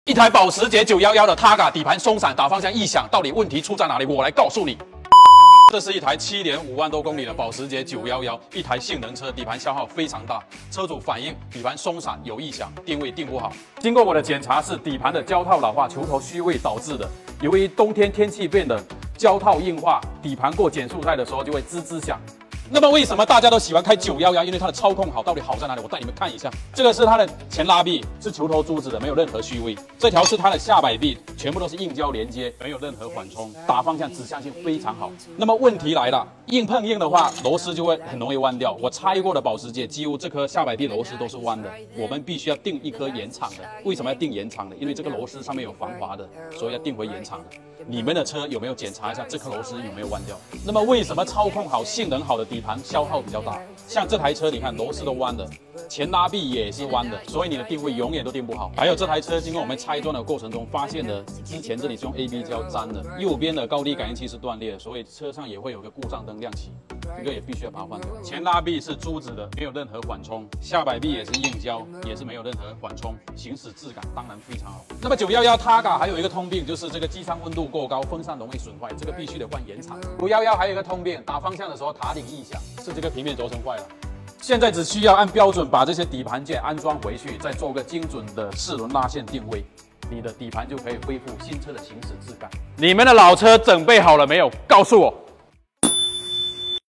一台保时捷911的 Targa 底盘松散，打方向异响，到底问题出在哪里？我来告诉你。这是一台7.5万多公里的保时捷911，一台性能车，底盘消耗非常大，车主反映底盘松散有异响，定位定不好。经过我的检查，是底盘的胶套老化、球头虚位导致的。由于冬天天气变冷，胶套硬化，底盘过减速带的时候就会吱吱响。那么为什么大家都喜欢开911？因为它的操控好，到底好在哪里？我带你们看一下。这个是它的前拉臂，是球头珠子的，没有任何虚位。这条是它的下摆臂，全部都是硬胶连接，没有任何缓冲，打方向指向性非常好。那么问题来了，硬碰硬的话，螺丝就会很容易弯掉。我拆过的保时捷，几乎这颗下摆臂螺丝都是弯的。我们必须要定一颗延长的。为什么要定延长的？因为这个螺丝上面有防滑的，所以要定回延长的。你们的车有没有检查一下这颗螺丝有没有弯掉？那么为什么操控好、性能好的底盘消耗比较大？像这台车，你看螺丝都弯的，前拉臂也是弯的，所以你的定位永远都定不好。还有这台车，经过我们拆断的过程中，发现了之前这里是用 AB 胶粘的，右边的高低感应器是断裂的，所以车上也会有个故障灯亮起，这个也必须要把它换掉。前拉臂是珠子的，没有任何缓冲，下摆臂也是硬胶，也是没有任何缓冲，行驶质感当然非常好。那么911 Targa 还有一个通病，就是这个机舱温度过高，风扇容易损坏，这个必须得换延长。911还有一个通病，打方向的时候塔顶异响，是这个平面轴承坏了。现在只需要按标准把这些底盘件安装回去，再做个精准的4轮拉线定位，你的底盘就可以恢复新车的行驶质感。你们的老车准备好了没有？告诉我。